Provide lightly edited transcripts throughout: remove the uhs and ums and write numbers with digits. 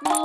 Living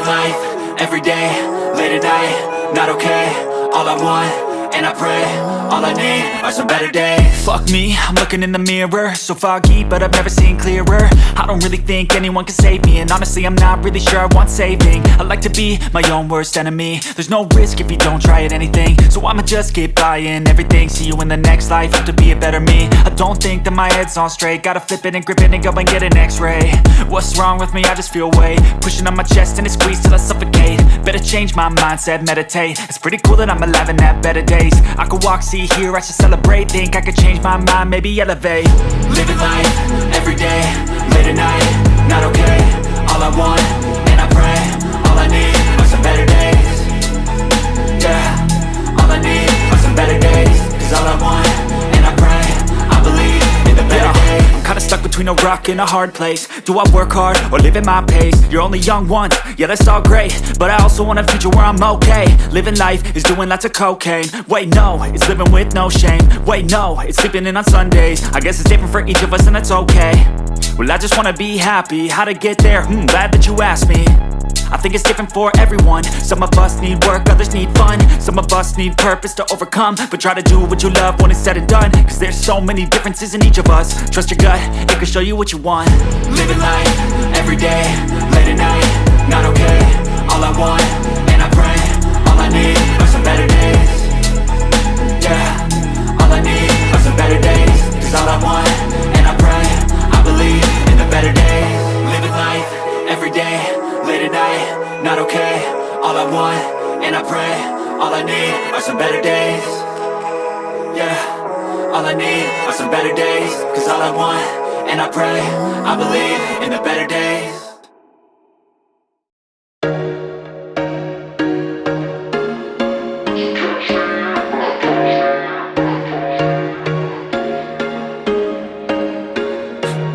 life, every day, late at night, not okay. All I want, and I pray, all I need are some better days. Fuck me, I'm looking in the mirror, so foggy, but I've never seen clearer. I don't really think anyone can save me, and honestly I'm not really sure I want saving. I like to be my own worst enemy. There's no risk if you don't try at anything, so I'ma just keep buying everything. See you in the next life, have to be a better me. I don't think that my head's on straight, gotta flip it and grip it and go and get an x-ray. What's wrong with me? I just feel weight pushing on my chest and it squeezes till I suffocate. Better change my mindset, meditate. It's pretty cool that I'm alive and have better days. I could walk, see, hear, I should celebrate. Think I could change my mind, maybe elevate. Living life, every day, late at night, not okay. All I want, and I pray, all I need are some better days. Yeah, all I need are some better days. Cause all I want, and I pray, I believe in the better days. I'm kinda stuck between a rock and a hard place. Do I work hard or live at my pace? You're only young once, yeah that's all great, but I also want a future where I'm okay. Living life is doing lots of cocaine. Wait no, it's living with no shame. Wait no, it's sleeping in on Sundays. I guess it's different for each of us and that's okay. Well I just wanna be happy, how to get there? Glad that you asked me. I think it's different for everyone. Some of us need work, others need fun. Some of us need purpose to overcome. But try to do what you love when it's said and done. Cause there's so many differences in each of us. Trust your gut, it can show you what you want. Living life, every day, late at night, not okay. All I want, and I pray, all I need are some better days. Yeah, all I need are some better days. Cause all I want, and I pray, I believe in the better days. Living life, every day, late at night, not okay. All I want, and I pray, all I need are some better days. Yeah, all I need are some better days. Cause all I want, and I pray, I believe in the better days.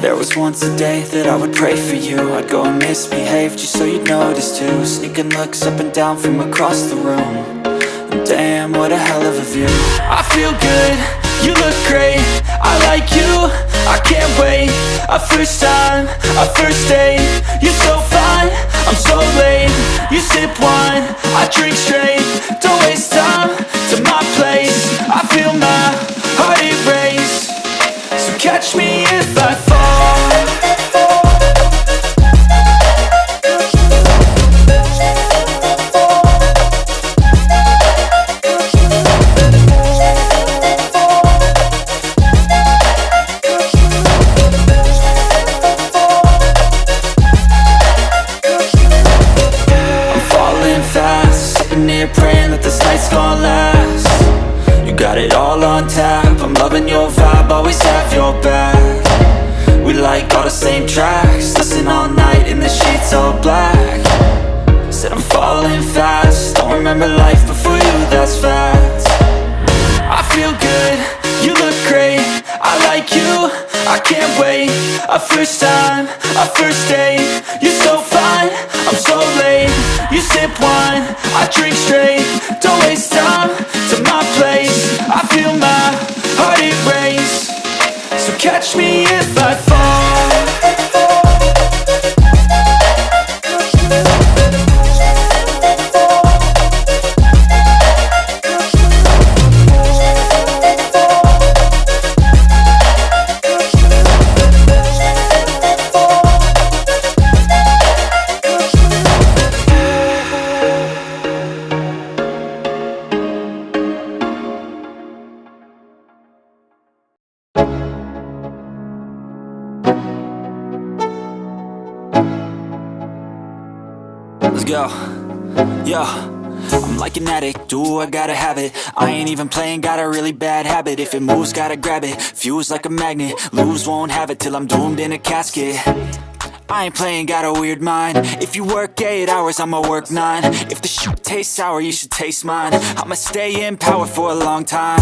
There was once a day that I would pray for you. I'd go and misbehave just so you'd notice too. Sneaking looks up and down from across the room. And damn, what a hell of a view. I feel good, you look great, I like you, I can't wait. A first time, a first date, you're so fine, I'm so late. You sip wine, I drink straight. Don't waste time to my place. I feel my heart erase. So catch me if I fall. I'm falling fast, sitting here praying that this night's gonna last. You got it all on tap, I'm loving your vibe, always have your back. We like all the same tracks, listen all night in the sheets all black. Said I'm falling fast, don't remember life before you, that's fact. I feel good, you look great, I like you, I can't wait. A first time, a first date, you're so fine, I'm so late. You sip wine, I drink straight. Don't waste time to my place. I feel my heart erase. So catch me if I fall. Let's go, yo. I'm like an addict, do I gotta have it. I ain't even playing, got a really bad habit. If it moves, gotta grab it, fuse like a magnet. Lose, won't have it till I'm doomed in a casket. I ain't playing, got a weird mind. If you work 8 hours, I'ma work 9. If the shit tastes sour, you should taste mine. I'ma stay in power for a long time.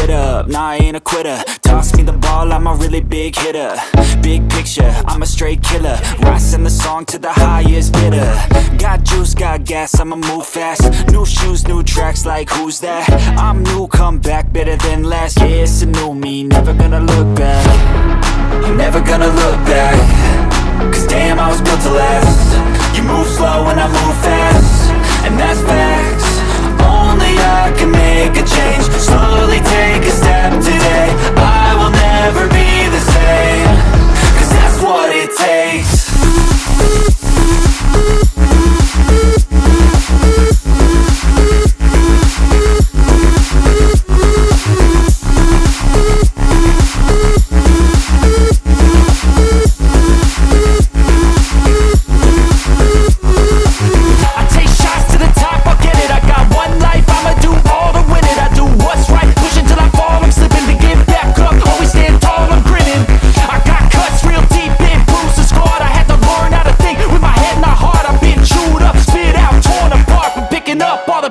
get up, nah I ain't a quitter. Toss me the ball, I'm a really big hitter. Big picture, I'm a straight killer. Rising the song to the highest bidder. Got juice, got gas, I'ma move fast. New shoes, new tracks, like who's that? I'm new, come back, better than last. Yeah, it's a new me, never gonna look back. I'm never gonna look back. Cause damn, I was built to last. You move slow and I move fast, and that's facts. Only I can make a change. Slowly take a step today. I will never be the same. Cause that's what it takes.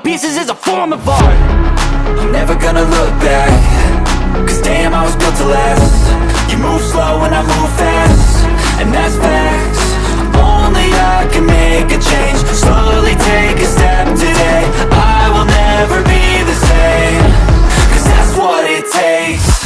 Pieces is a form of art. I'm never gonna look back. Cause damn, I was built to last. You move slow and I move fast, and that's facts. Only I can make a change. Slowly take a step today. I will never be the same. Cause that's what it takes.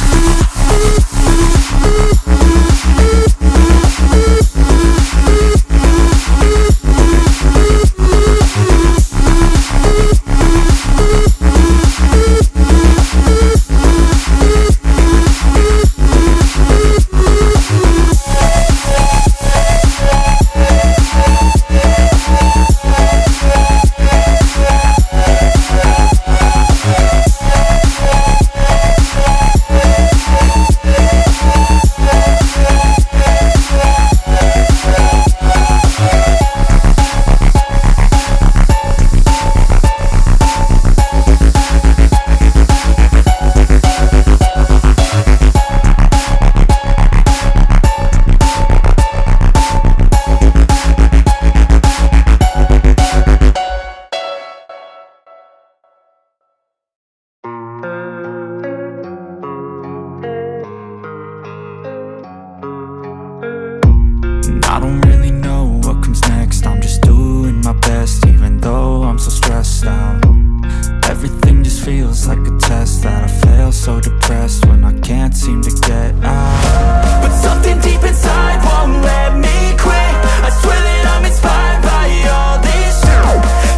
I don't really know what comes next. I'm just doing my best, even though I'm so stressed out. Everything just feels like a test that I fail, so depressed when I can't seem to get out. But something deep inside won't let me quit. I swear that I'm inspired by all this shit.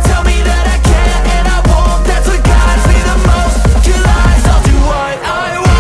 Tell me that I can and I won't. That's what guides me the most. Your lies, I'll do what I want.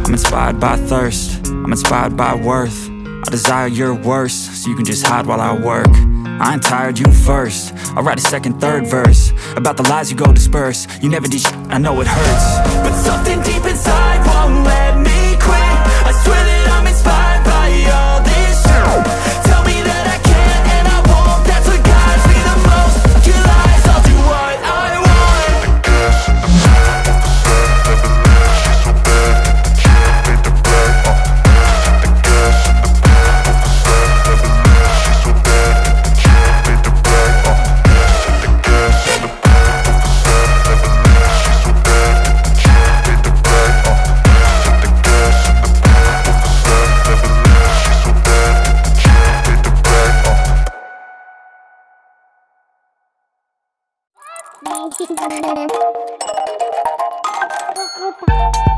Inspired by thirst, I'm inspired by worth. I desire your worst, so you can just hide while I work. I ain't tired, you first. I'll write a second, third verse about the lies you go disperse. You never did shit, I know it hurts. But something deep inside won't let me quit. I swear that I'm inspired by all this shit. Tell me that I can and I won't. That's what guides me the most. Your lies, I'll do what I want. Thank you.